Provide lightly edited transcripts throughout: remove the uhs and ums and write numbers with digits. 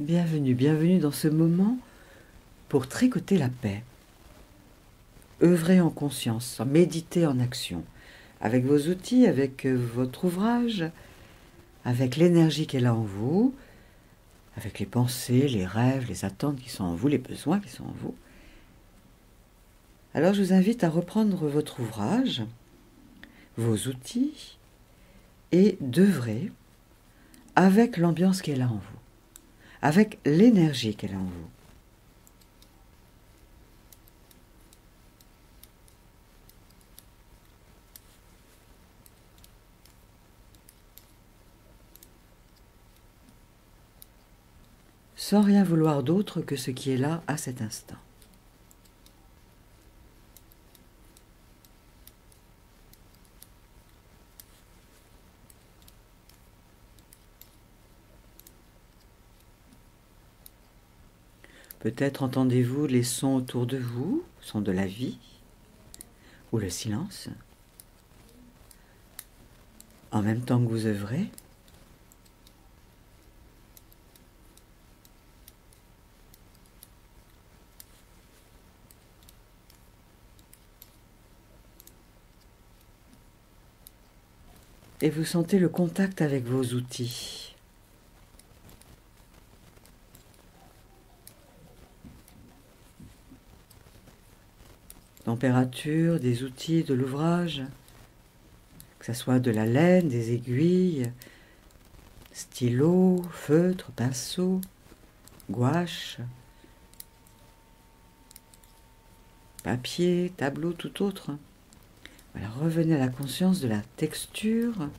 Bienvenue, bienvenue dans ce moment pour tricoter la paix. Œuvrez en conscience, méditez en action, avec vos outils, avec votre ouvrage, avec l'énergie qu'elle a en vous, avec les pensées, les rêves, les attentes qui sont en vous, les besoins qui sont en vous. Alors je vous invite à reprendre votre ouvrage, vos outils, et d'œuvrer avec l'ambiance qu'elle a en vous, avec l'énergie qu'elle a en vous. Sans rien vouloir d'autre que ce qui est là à cet instant. Peut-être entendez-vous les sons autour de vous, sons de la vie, ou le silence, en même temps que vous œuvrez. Et vous sentez le contact avec vos outils. Température des outils de l'ouvrage, que ce soit de la laine, des aiguilles, stylo, feutre, pinceau, gouache, papier, tableau, tout autre. Voilà, revenez à la conscience de la texture,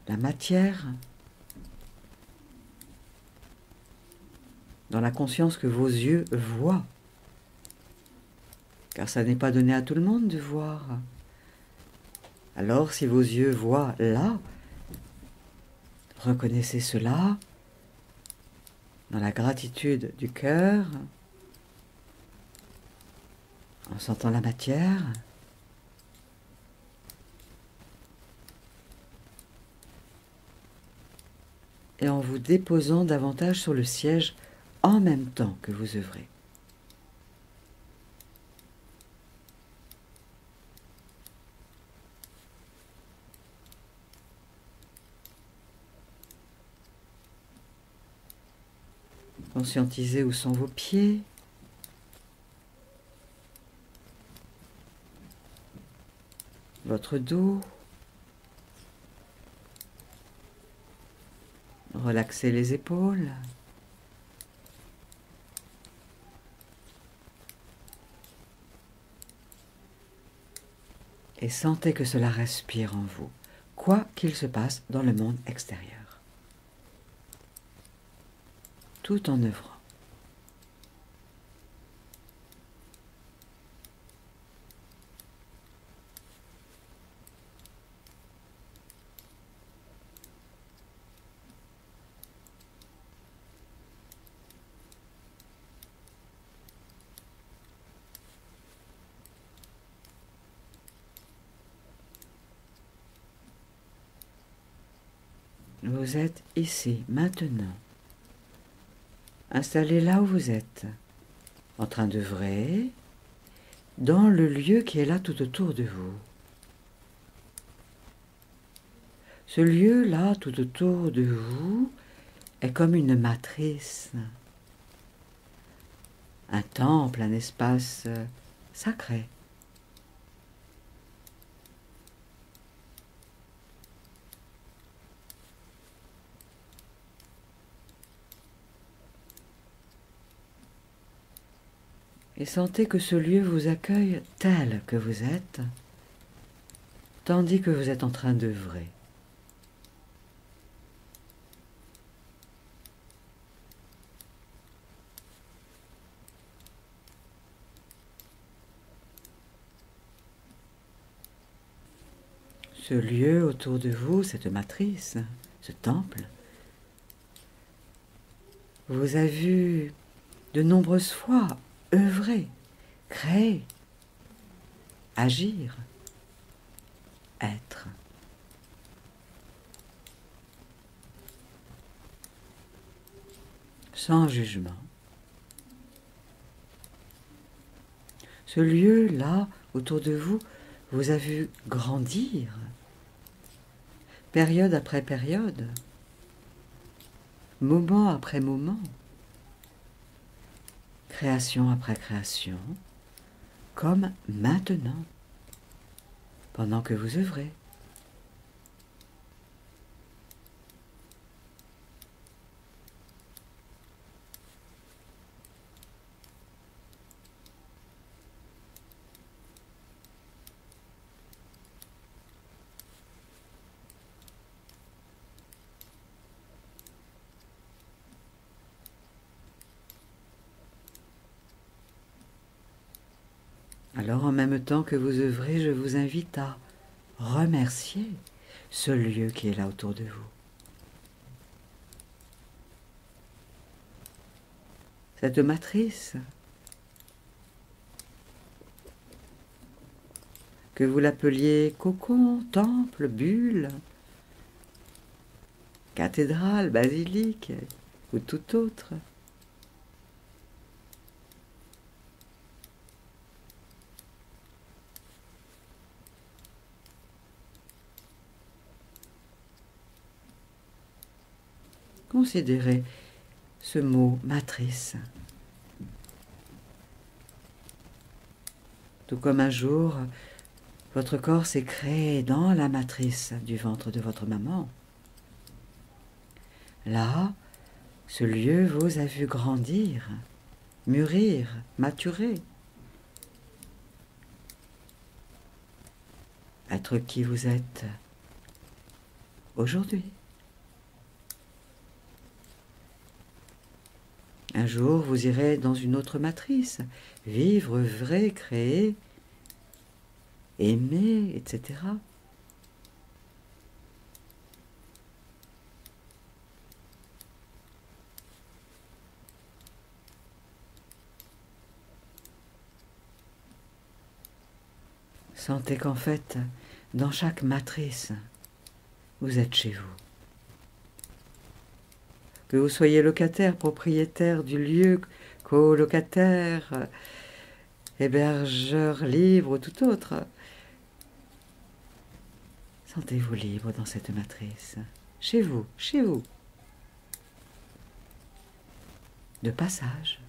la matière, dans la conscience que vos yeux voient. Car ça n'est pas donné à tout le monde de voir. Alors, si vos yeux voient là, reconnaissez cela dans la gratitude du cœur, en sentant la matière, et en vous déposant davantage sur le siège en même temps que vous œuvrez. Conscientisez où sont vos pieds, votre dos. Relaxez les épaules. Et sentez que cela respire en vous, quoi qu'il se passe dans le monde extérieur. Tout en œuvrant. Vous êtes ici, maintenant. Installé là où vous êtes, en train d'œuvrer, dans le lieu qui est là tout autour de vous. Ce lieu-là, tout autour de vous, est comme une matrice, un temple, un espace sacré. Et sentez que ce lieu vous accueille tel que vous êtes, tandis que vous êtes en train d'œuvrer. Ce lieu autour de vous, cette matrice, ce temple, vous a vu de nombreuses fois œuvrer, créer, agir, être. sans jugement. Ce lieu-là, autour de vous, vous a vu grandir, période après période, moment après moment, création après création, comme maintenant, pendant que vous œuvrez. Alors en même temps que vous œuvrez, je vous invite à remercier ce lieu qui est là autour de vous. Cette matrice, que vous l'appeliez cocon, temple, bulle, cathédrale, basilique ou tout autre. Considérez ce mot matrice. Tout comme un jour, votre corps s'est créé dans la matrice du ventre de votre maman. Là, ce lieu vous a vu grandir, mûrir, maturer. Être qui vous êtes aujourd'hui. Un jour, vous irez dans une autre matrice, vivre, œuvrer, créer, aimer, etc. Sentez qu'en fait, dans chaque matrice, vous êtes chez vous. Que vous soyez locataire, propriétaire du lieu, colocataire, hébergeur libre ou tout autre, sentez-vous libre dans cette matrice, chez vous, de passage.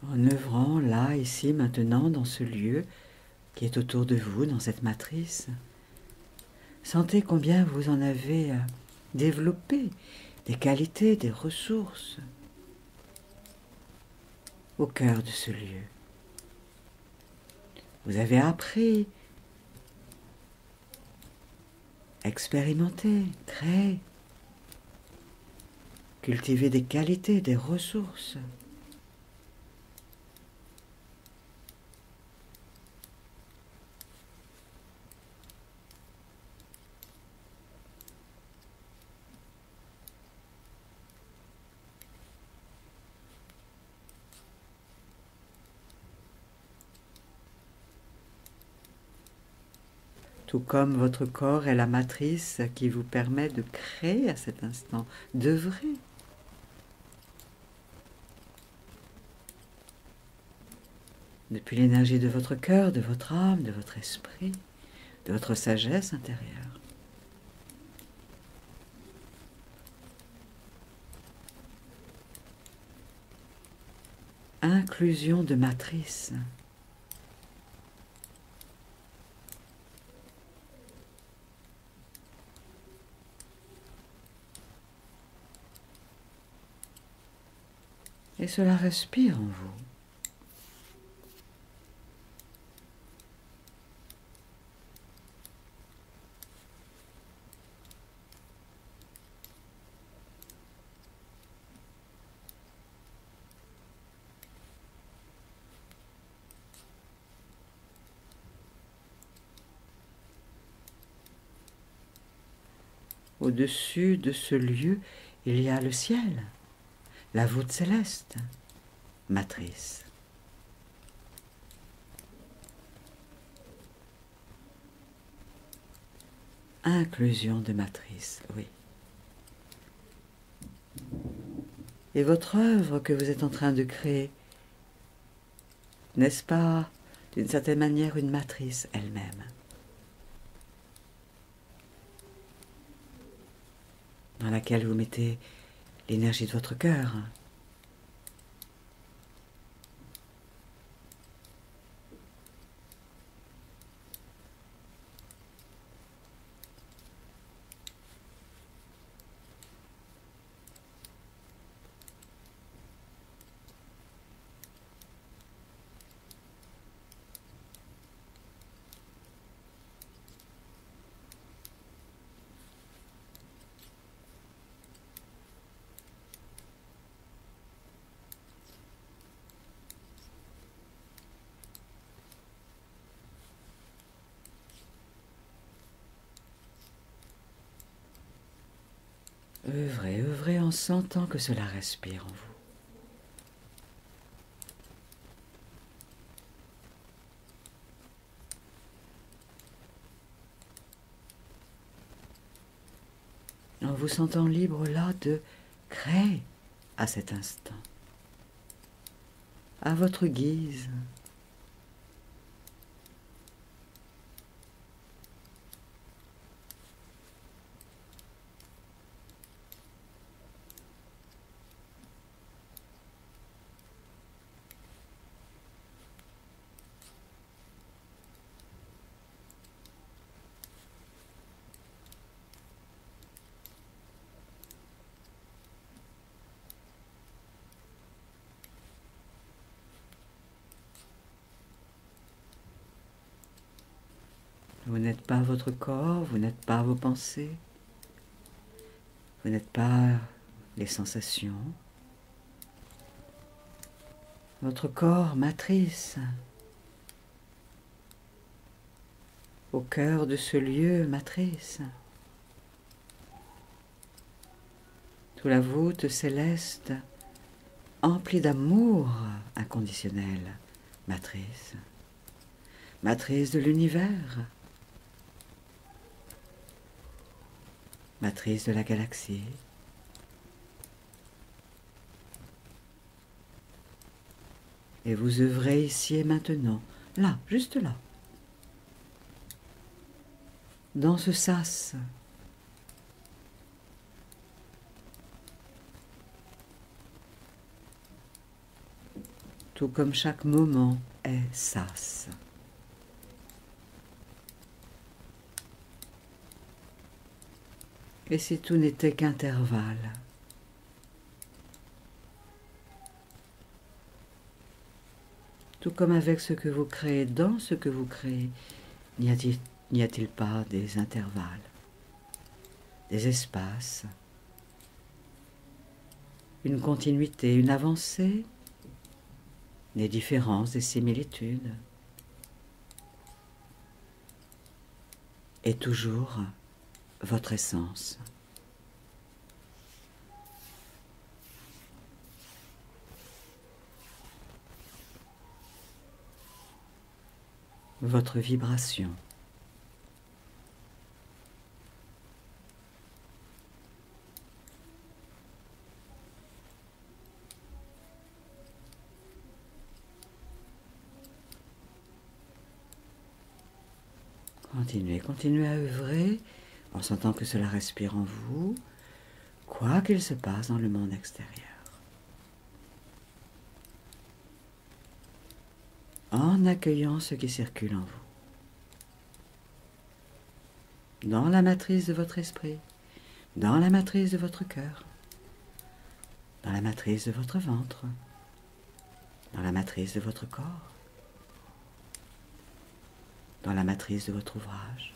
En œuvrant là, ici, maintenant, dans ce lieu qui est autour de vous, dans cette matrice, sentez combien vous en avez développé des qualités, des ressources au cœur de ce lieu. Vous avez appris, expérimenté, créé, cultivé des qualités, des ressources. Tout comme votre corps est la matrice qui vous permet de créer à cet instant, d'œuvrer. Depuis l'énergie de votre cœur, de votre âme, de votre esprit, de votre sagesse intérieure. Inclusion de matrice. Et cela respire en vous. Au-dessus de ce lieu, il y a le ciel, la voûte céleste, matrice. Inclusion de matrice, oui. Et votre œuvre que vous êtes en train de créer, n'est-ce pas, d'une certaine manière, une matrice elle-même? Dans laquelle vous mettez l'énergie de votre cœur. Œuvrez, œuvrez en sentant que cela respire en vous. En vous sentant libre là de créer à cet instant, à votre guise. Vous n'êtes pas votre corps, vous n'êtes pas vos pensées, vous n'êtes pas les sensations. Votre corps matrice, au cœur de ce lieu matrice, sous la voûte céleste, emplie d'amour inconditionnel, matrice, matrice de l'univers, matrice de la galaxie. Et vous œuvrez ici et maintenant, là, juste là, dans ce sas. Tout comme chaque moment est sas. Et si tout n'était qu'intervalle? Tout comme avec ce que vous créez, dans ce que vous créez, n'y a-t-il pas des intervalles, des espaces, une continuité, une avancée, des différences, des similitudes, et toujours votre essence. Votre vibration. Continuez, continuez à œuvrer en sentant que cela respire en vous, quoi qu'il se passe dans le monde extérieur. En accueillant ce qui circule en vous. Dans la matrice de votre esprit, dans la matrice de votre cœur, dans la matrice de votre ventre, dans la matrice de votre corps, dans la matrice de votre ouvrage.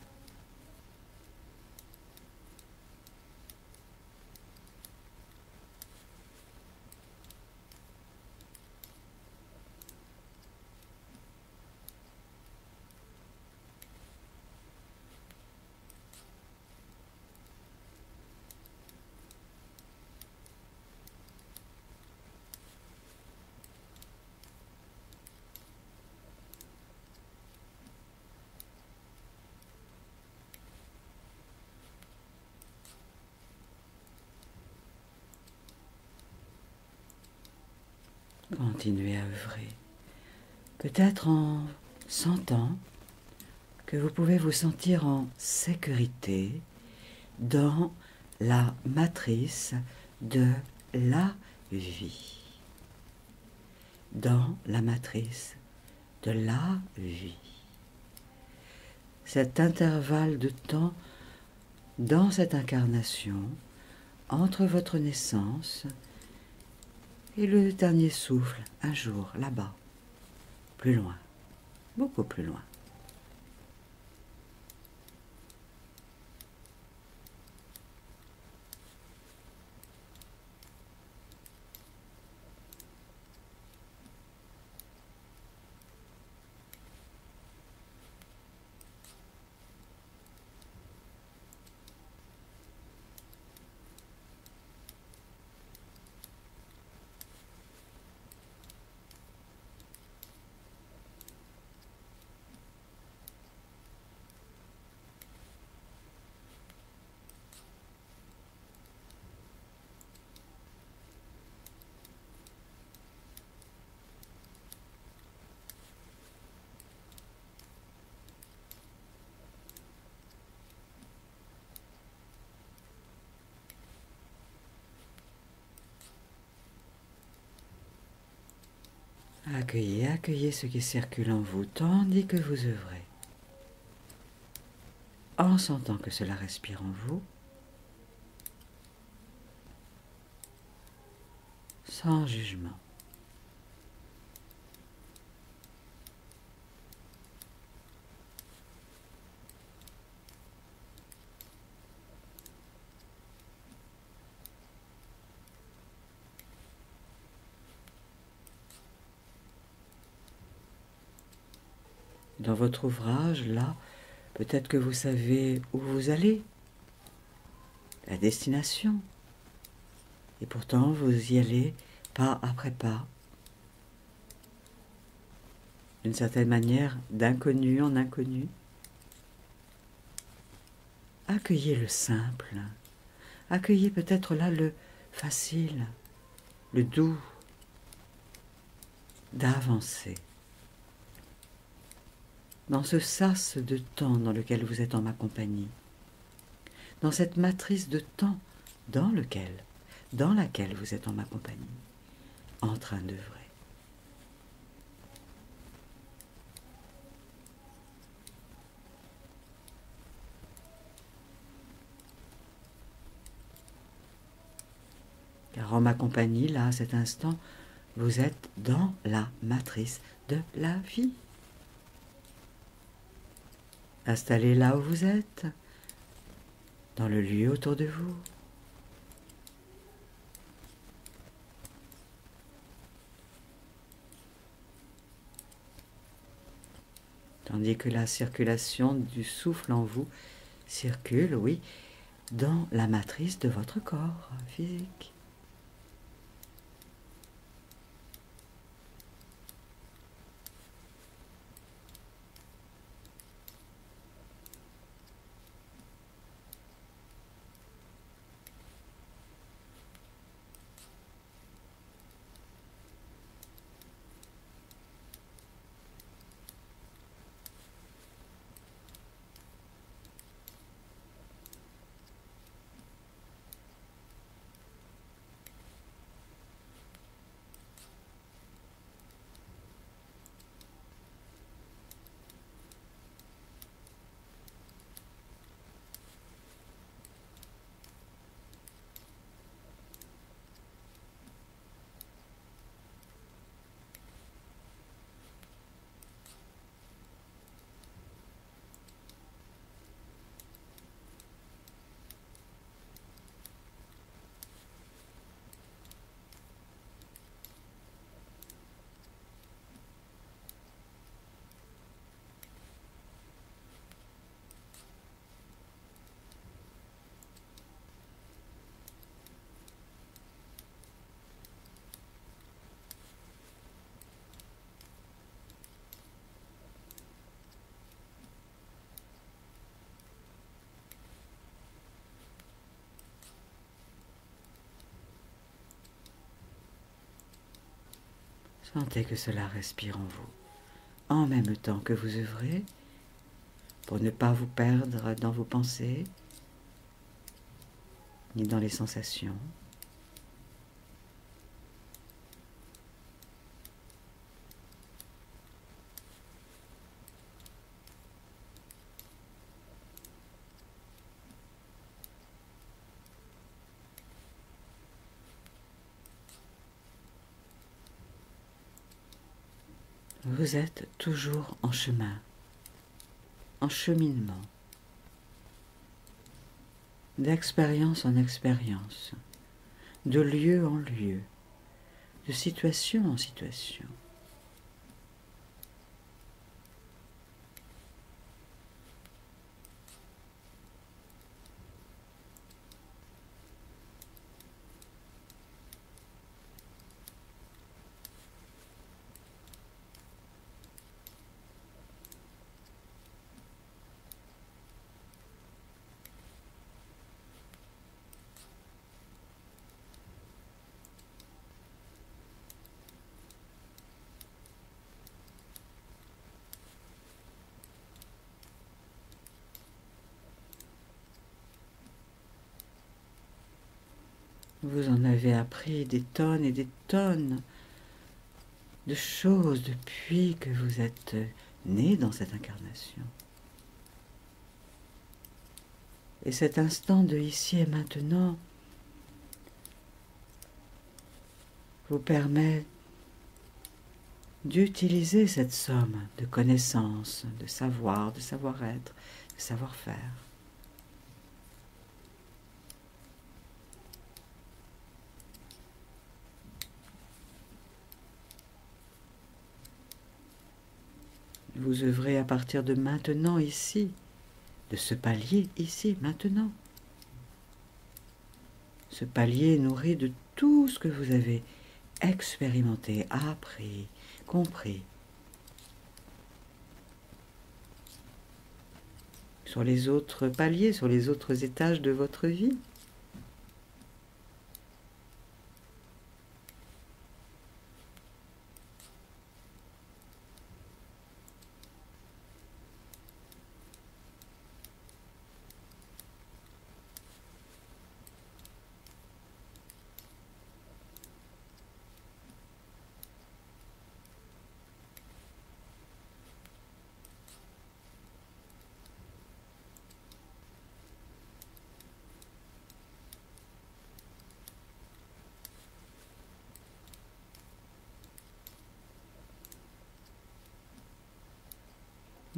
Continuez à œuvrer. Peut-être en sentant que vous pouvez vous sentir en sécurité dans la matrice de la vie. Dans la matrice de la vie. Cet intervalle de temps dans cette incarnation entre votre naissance et le dernier souffle, un jour, là-bas, plus loin, beaucoup plus loin. Accueillez, accueillez ce qui circule en vous tandis que vous œuvrez. En sentant que cela respire en vous, sans jugement. Dans votre ouvrage, là, peut-être que vous savez où vous allez, la destination. Et pourtant, vous y allez pas après pas. D'une certaine manière, d'inconnu en inconnu. Accueillez le simple. Accueillez peut-être là le facile, le doux, d'avancer. Dans ce sas de temps dans lequel vous êtes en ma compagnie, dans cette matrice de temps dans laquelle vous êtes en ma compagnie, en train d'œuvrer. Car en ma compagnie, là, à cet instant, vous êtes dans la matrice de la vie. Installez là où vous êtes, dans le lieu autour de vous. Tandis que la circulation du souffle en vous circule, oui, dans la matrice de votre corps physique. Sentez que cela respire en vous, en même temps que vous œuvrez pour ne pas vous perdre dans vos pensées, ni dans les sensations. Vous êtes toujours en chemin, en cheminement, d'expérience en expérience, de lieu en lieu, de situation en situation. Vous en avez appris des tonnes et des tonnes de choses depuis que vous êtes né dans cette incarnation. Et cet instant de ici et maintenant vous permet d'utiliser cette somme de connaissances, de savoir, de savoir-être, de savoir-faire. Vous œuvrez à partir de maintenant ici, de ce palier ici, maintenant. Ce palier nourri de tout ce que vous avez expérimenté, appris, compris. Sur les autres paliers, sur les autres étages de votre vie.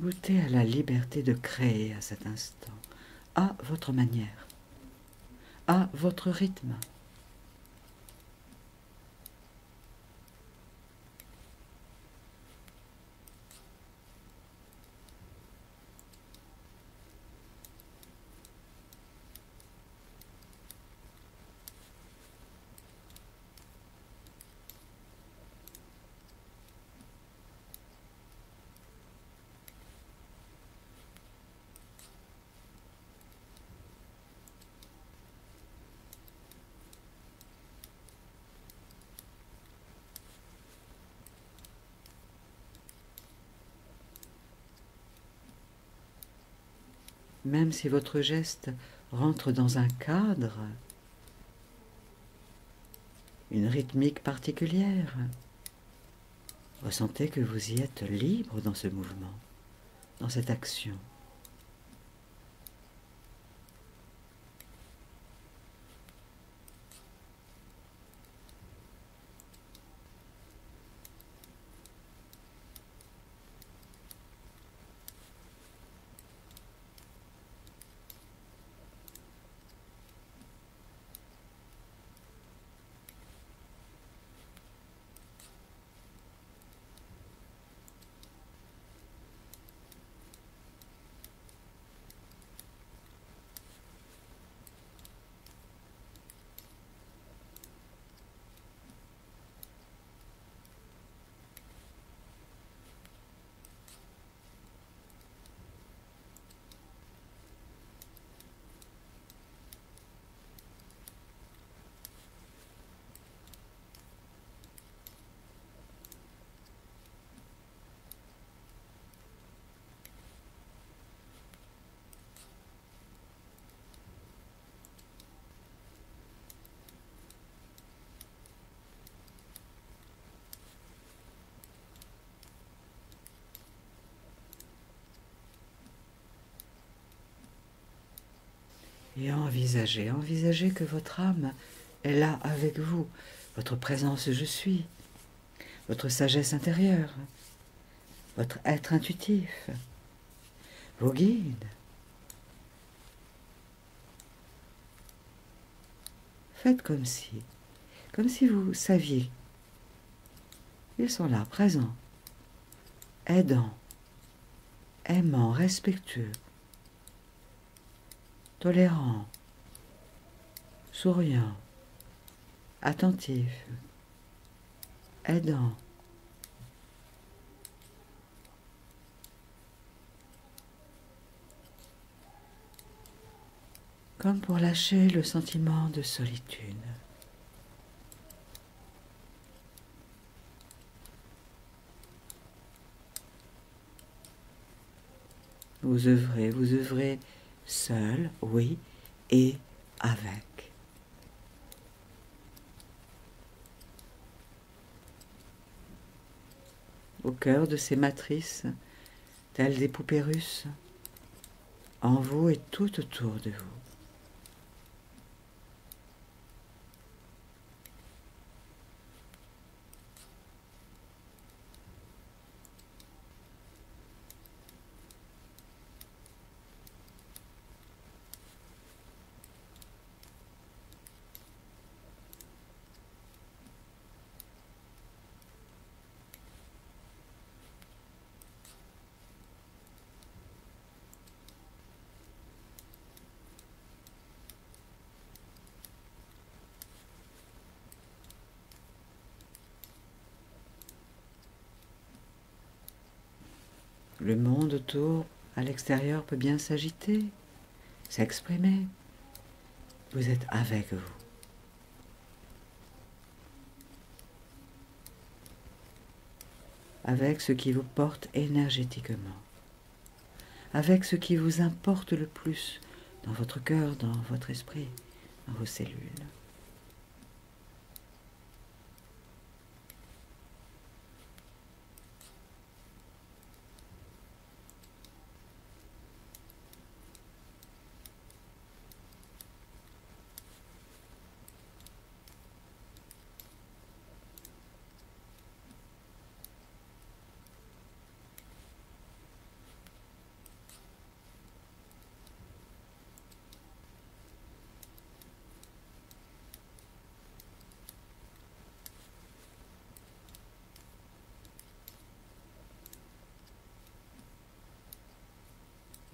Goûtez à la liberté de créer à cet instant, à votre manière, à votre rythme. Même si votre geste rentre dans un cadre, une rythmique particulière, ressentez que vous y êtes libre dans ce mouvement, dans cette action. Et envisagez que votre âme est là avec vous, votre présence je suis, votre sagesse intérieure, votre être intuitif, vos guides. Faites comme si vous saviez. Ils sont là, présents, aidants, aimants, respectueux, tolérants, souriants, attentifs, aidants. Comme pour lâcher le sentiment de solitude. Vous œuvrez seul, oui, et avec. Au cœur de ces matrices, telles des poupées russes, en vous et tout autour de vous. Le monde autour, à l'extérieur, peut bien s'agiter, s'exprimer. Vous êtes avec vous. Avec ce qui vous porte énergétiquement. Avec ce qui vous importe le plus dans votre cœur, dans votre esprit, dans vos cellules.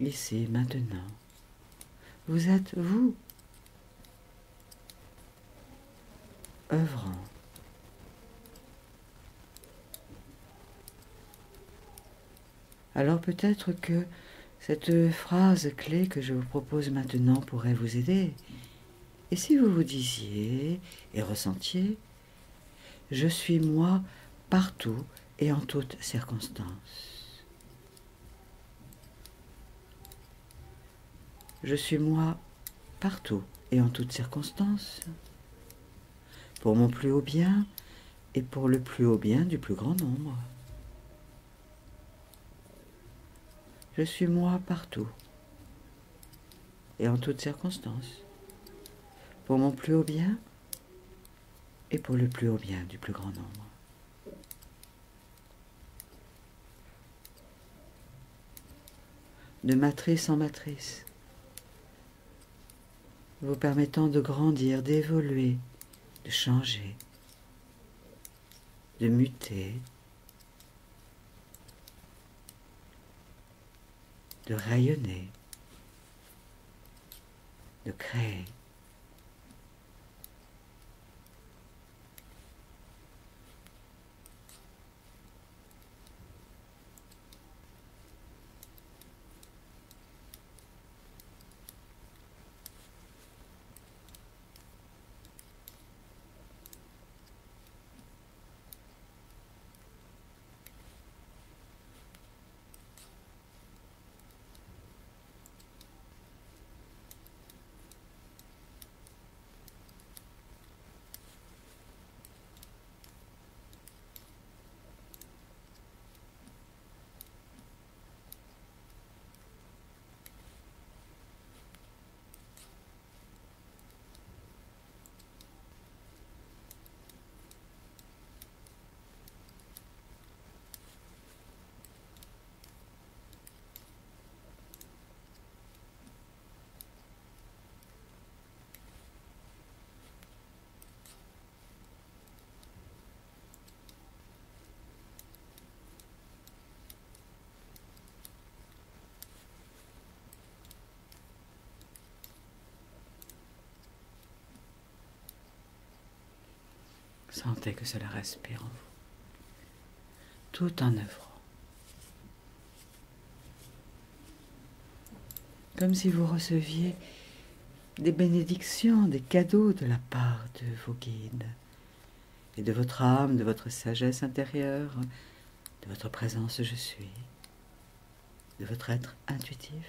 Ici, maintenant, vous êtes vous, œuvrant. Alors peut-être que cette phrase clé que je vous propose maintenant pourrait vous aider. Et si vous vous disiez et ressentiez, je suis moi partout et en toutes circonstances. Je suis moi partout et en toutes circonstances, pour mon plus haut bien et pour le plus haut bien du plus grand nombre. Je suis moi partout et en toutes circonstances, pour mon plus haut bien et pour le plus haut bien du plus grand nombre. De matrice en matrice, vous permettant de grandir, d'évoluer, de changer, de muter, de rayonner, de créer. Sentez que cela respire en vous, tout en œuvrant. Comme si vous receviez des bénédictions, des cadeaux de la part de vos guides et de votre âme, de votre sagesse intérieure, de votre présence je suis, de votre être intuitif.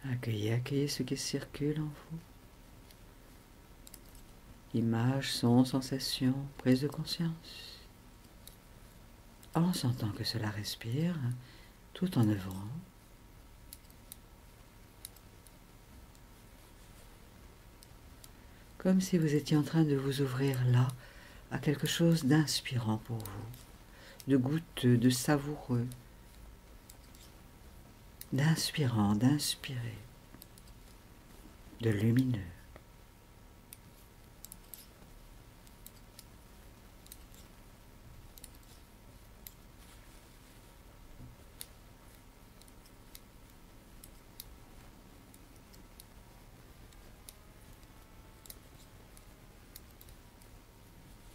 Accueillez, accueillez ce qui circule en vous. Images, sons, sensations, prise de conscience. En sentant que cela respire, tout en œuvrant. Comme si vous étiez en train de vous ouvrir là à quelque chose d'inspirant pour vous, de goûteux, de savoureux, d'inspirant, d'inspiré, de lumineux.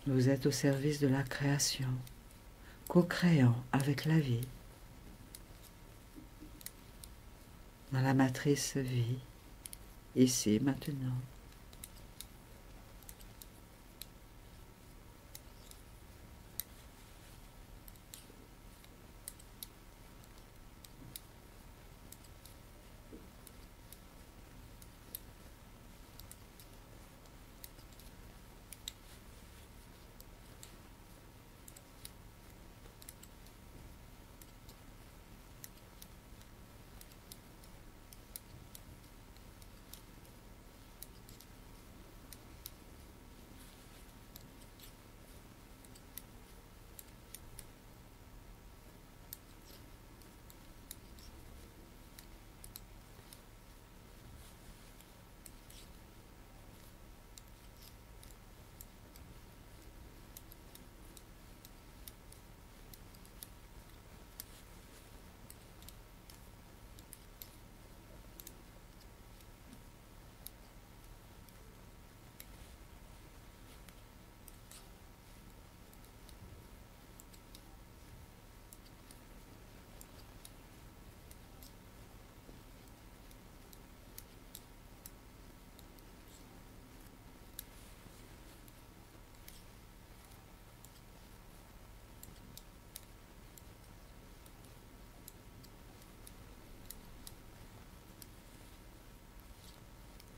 Vous êtes au service de la création, co-créant avec la vie, dans la matrice vie, ici, maintenant.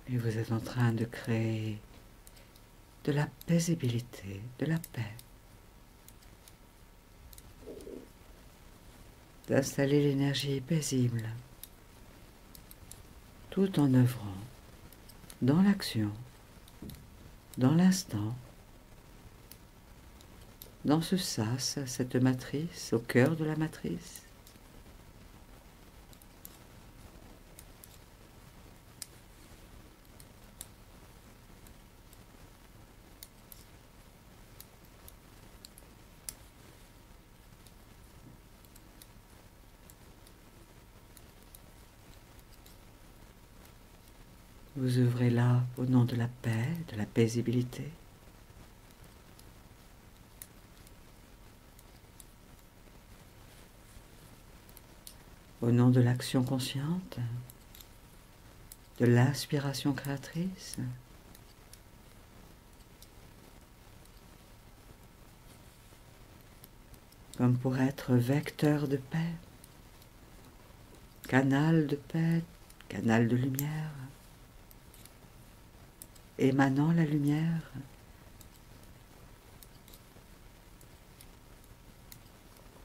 Et vous êtes en train de créer de la paisibilité, de la paix, d'installer l'énergie paisible, tout en œuvrant dans l'action, dans l'instant, dans ce sas, cette matrice, au cœur de la matrice. Vous œuvrez là au nom de la paix, de la paisibilité. Au nom de l'action consciente. de l'inspiration créatrice. Comme pour être vecteur de paix, canal de paix, canal de lumière, émanant la lumière.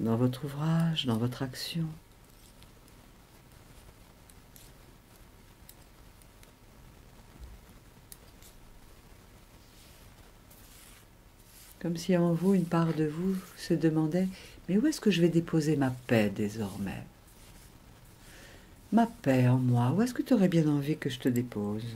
Dans votre ouvrage, dans votre action. Comme si en vous, une part de vous se demandait « Mais où est-ce que je vais déposer ma paix désormais? Ma paix en moi, où est-ce que tu aurais bien envie que je te dépose ?»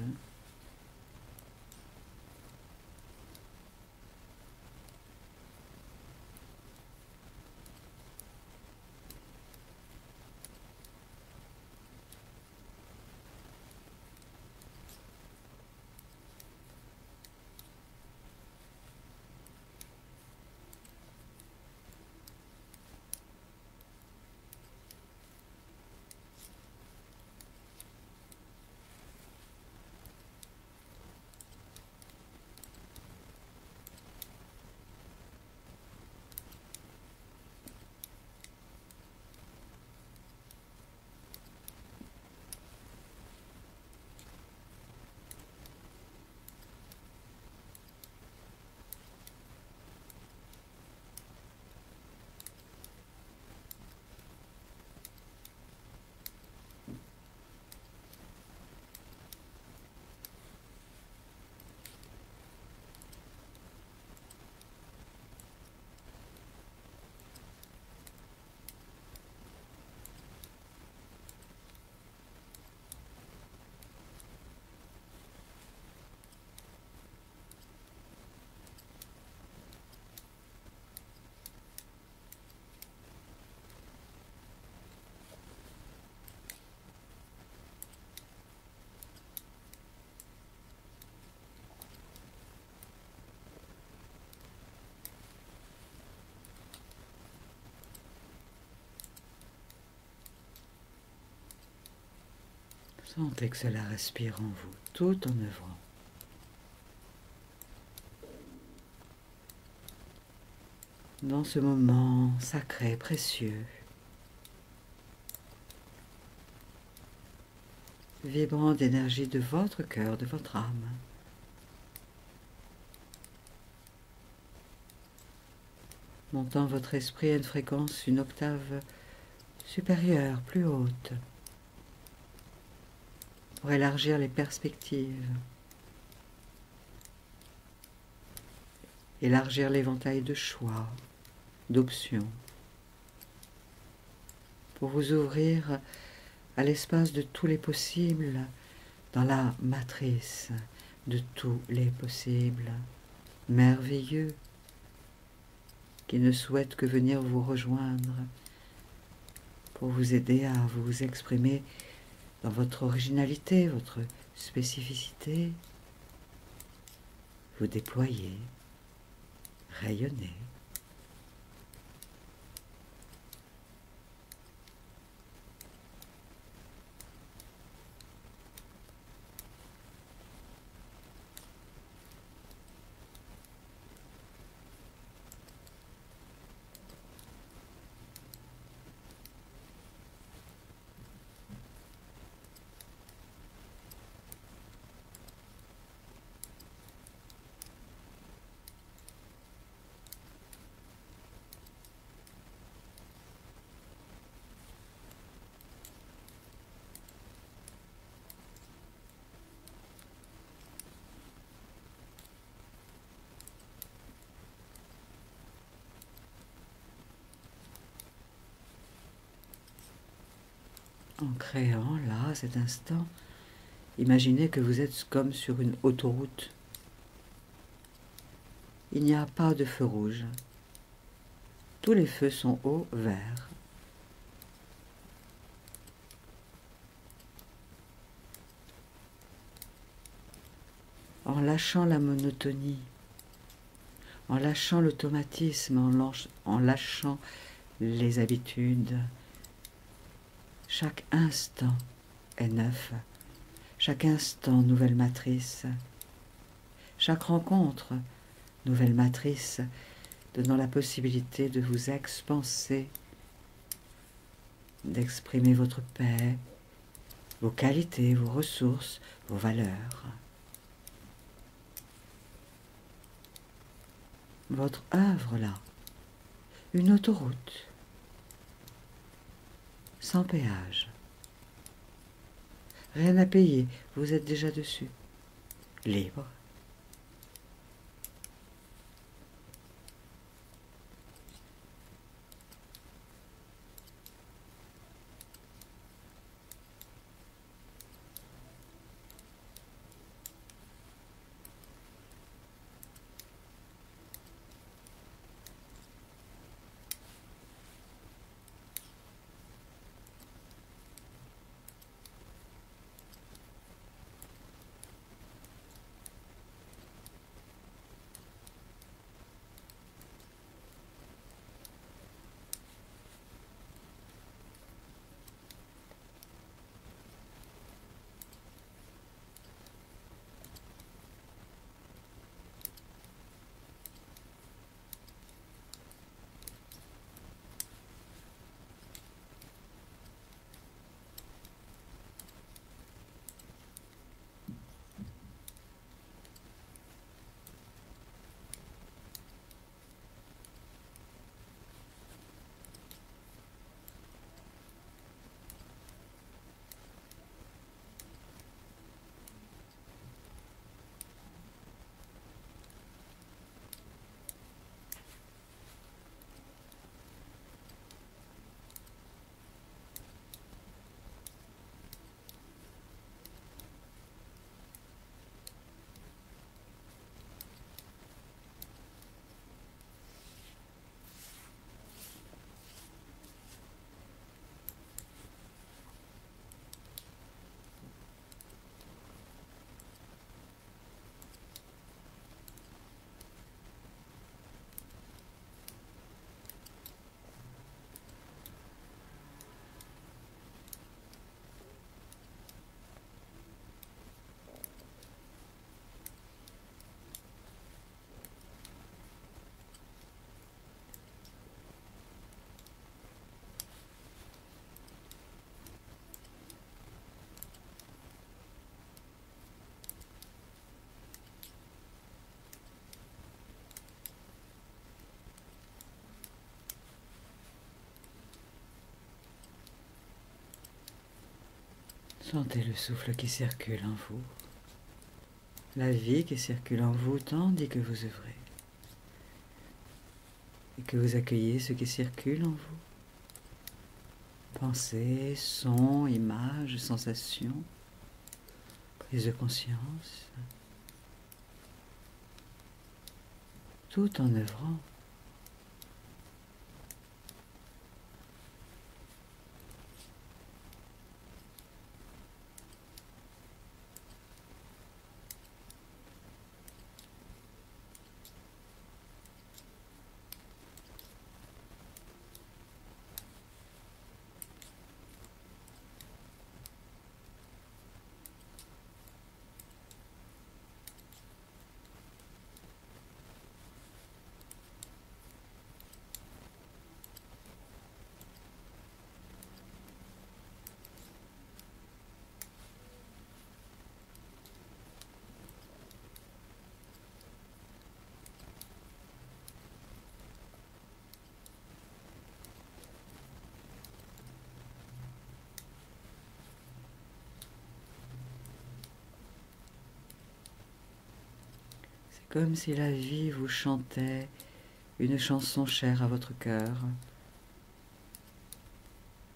Sentez que cela respire en vous, tout en œuvrant. Dans ce moment sacré, précieux, vibrant d'énergie de votre cœur, de votre âme. Montant votre esprit à une fréquence, une octave supérieure, plus haute, pour élargir les perspectives, élargir l'éventail de choix, d'options, pour vous ouvrir à l'espace de tous les possibles, dans la matrice de tous les possibles, merveilleux, qui ne souhaitent que venir vous rejoindre pour vous aider à vous exprimer dans votre originalité, votre spécificité, vous déployer, rayonner. En créant, là, à cet instant, imaginez que vous êtes comme sur une autoroute. Il n'y a pas de feu rouge. Tous les feux sont au vert. En lâchant la monotonie, en lâchant l'automatisme, en lâchant les habitudes, chaque instant est neuf, Chaque instant, nouvelle matrice. Chaque rencontre, nouvelle matrice, donnant la possibilité de vous expanser, d'exprimer votre paix, vos qualités, vos ressources, vos valeurs. Votre œuvre là, une autoroute, sans péage. Rien à payer, vous êtes déjà dessus, libre. Sentez le souffle qui circule en vous, la vie qui circule en vous tandis que vous œuvrez, et que vous accueillez ce qui circule en vous. Pensées, sons, images, sensations, prise de conscience, tout en œuvrant. Comme si la vie vous chantait une chanson chère à votre cœur,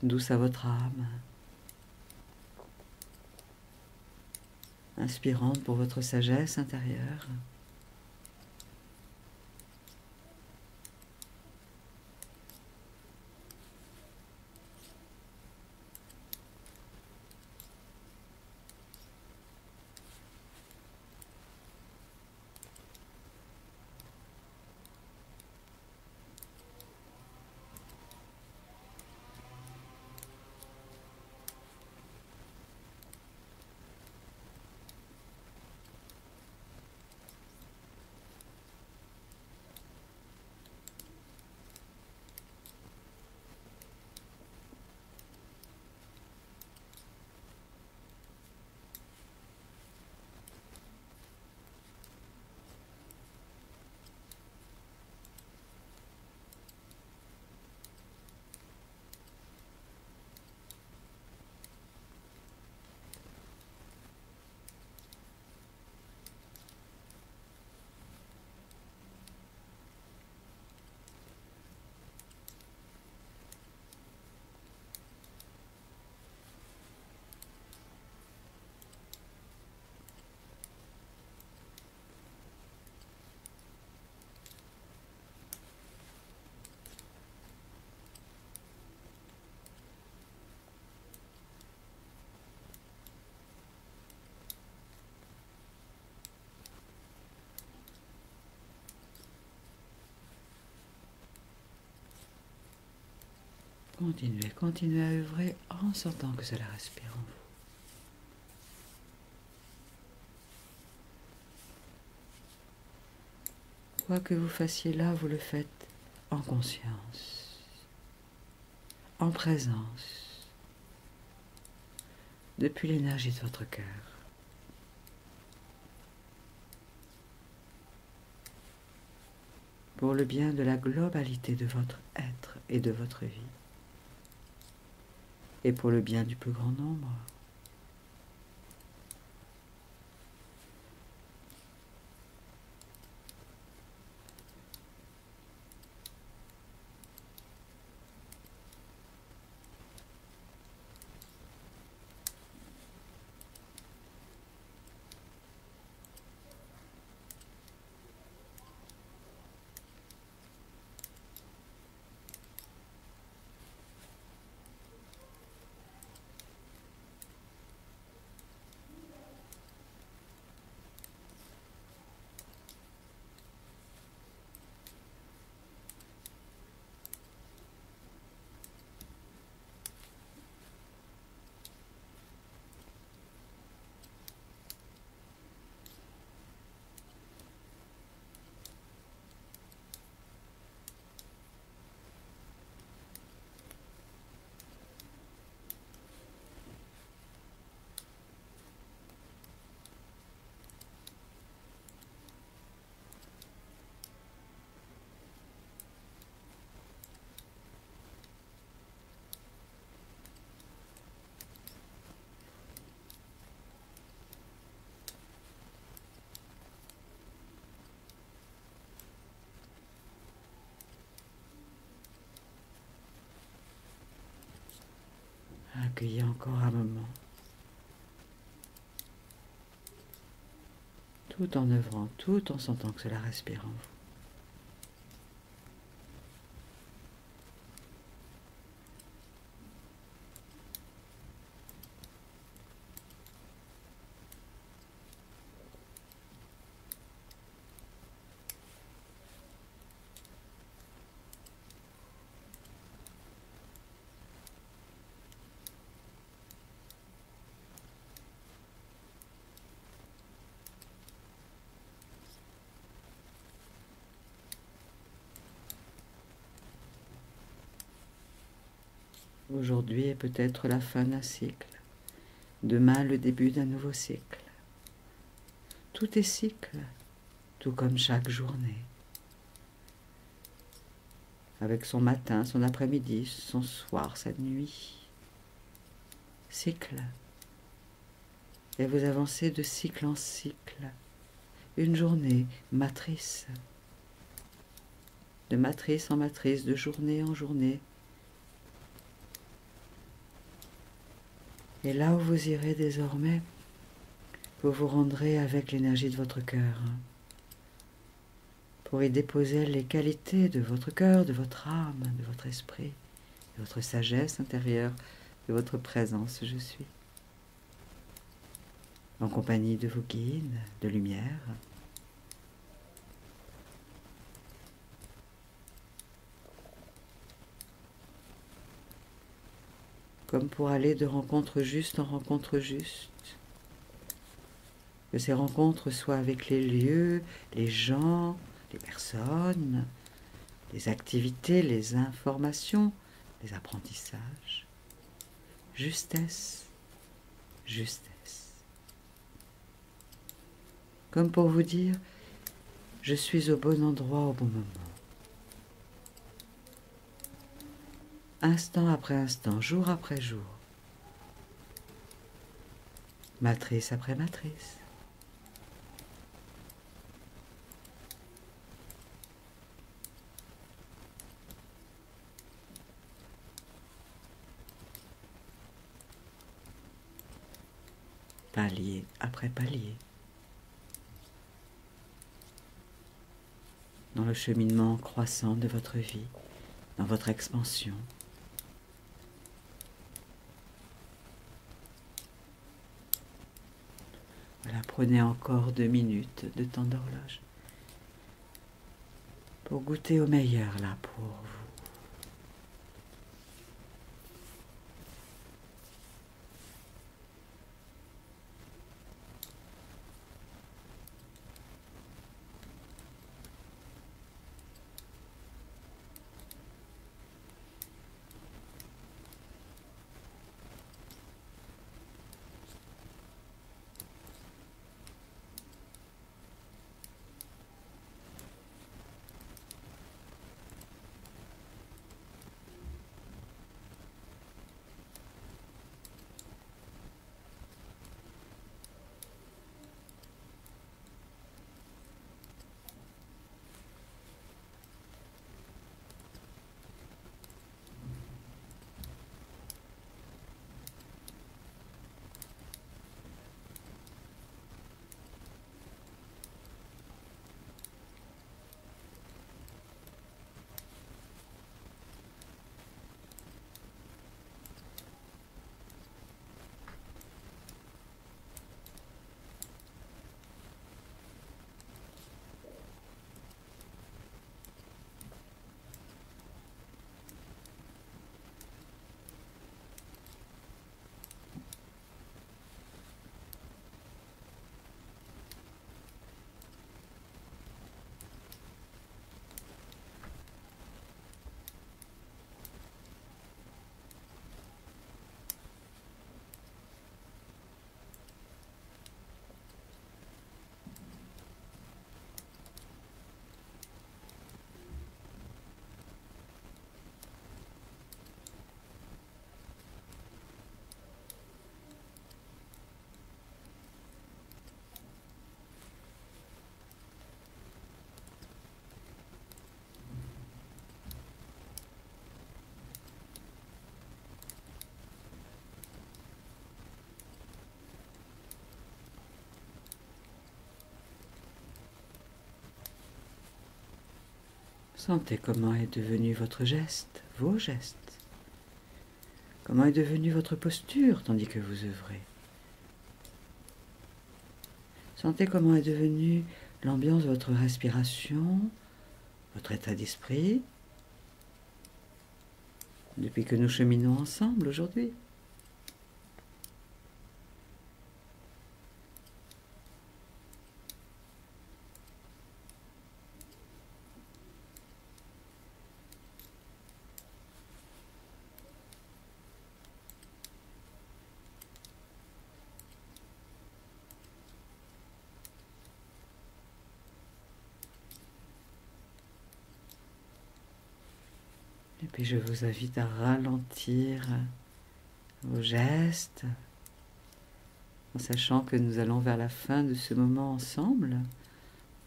douce à votre âme, inspirante pour votre sagesse intérieure. Continuez, continuez à œuvrer en sentant que cela respire en vous. Quoi que vous fassiez là, vous le faites en conscience, en présence, depuis l'énergie de votre cœur. Pour le bien de la globalité de votre être et de votre vie, et pour le bien du plus grand nombre. Accueillez encore un moment, tout en œuvrant, tout en sentant que cela respire en vous. Aujourd'hui est peut-être la fin d'un cycle, demain le début d'un nouveau cycle. Tout est cycle, tout comme chaque journée, avec son matin, son après-midi, son soir, sa nuit. Cycle. Et vous avancez de cycle en cycle, une journée matrice, de matrice en matrice, de journée en journée. Et là où vous irez désormais, vous vous rendrez avec l'énergie de votre cœur, pour y déposer les qualités de votre cœur, de votre âme, de votre esprit, de votre sagesse intérieure, de votre présence je suis, en compagnie de vos guides de lumière. Comme pour aller de rencontre juste en rencontre juste. Que ces rencontres soient avec les lieux, les gens, les personnes, les activités, les informations, les apprentissages. Justesse, justesse. Comme pour vous dire, je suis au bon endroit au bon moment. Instant après instant, jour après jour. Matrice après matrice. Palier après palier. Dans le cheminement croissant de votre vie, dans votre expansion. Voilà, prenez encore 2 minutes de temps d'horloge pour goûter au meilleur là pour vous. Sentez comment est devenu votre geste, vos gestes. Comment est devenue votre posture tandis que vous œuvrez. Sentez comment est devenue l'ambiance de votre respiration, votre état d'esprit, depuis que nous cheminons ensemble aujourd'hui. Et puis je vous invite à ralentir vos gestes, en sachant que nous allons vers la fin de ce moment ensemble,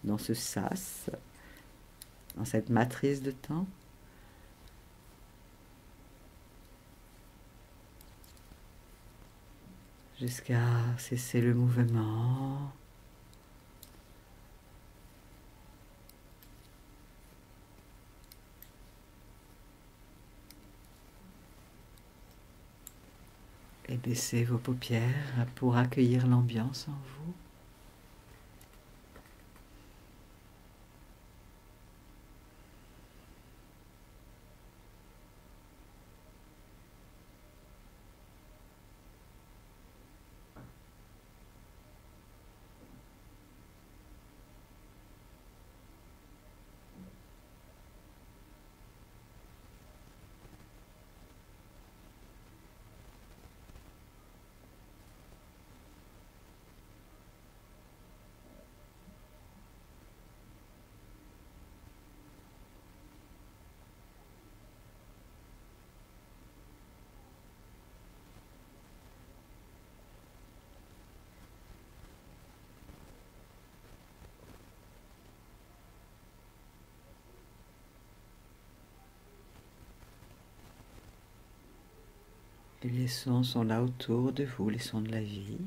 dans ce sas, dans cette matrice de temps. Jusqu'à cesser le mouvement. Et baissez vos paupières pour accueillir l'ambiance en vous. Et les sons sont là autour de vous, les sons de la vie.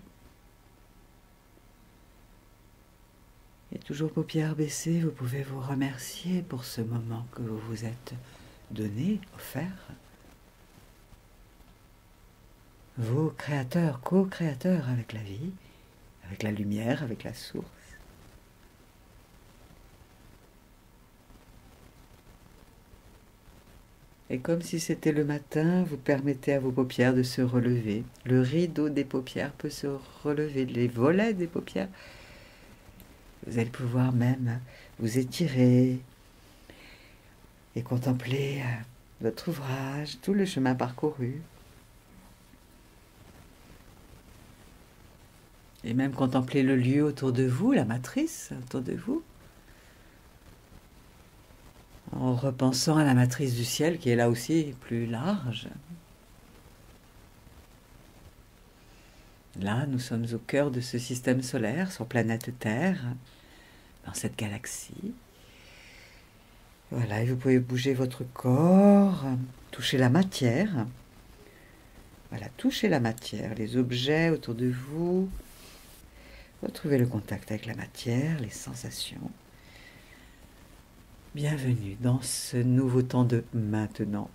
Et toujours paupières baissées, vous pouvez vous remercier pour ce moment que vous vous êtes donné, offert. Vous, créateurs, co-créateurs avec la vie, avec la lumière, avec la source. Et comme si c'était le matin, vous permettez à vos paupières de se relever. Le rideau des paupières peut se relever, les volets des paupières. Vous allez pouvoir même vous étirer et contempler votre ouvrage, tout le chemin parcouru. Et même contempler le lieu autour de vous, la matrice autour de vous. En repensant à la matrice du ciel qui est là aussi plus large. Là, nous sommes au cœur de ce système solaire, sur planète Terre, dans cette galaxie. Voilà, et vous pouvez bouger votre corps, toucher la matière. Voilà, touchez la matière, les objets autour de vous. Retrouvez le contact avec la matière, les sensations. Bienvenue dans ce nouveau temps de maintenant.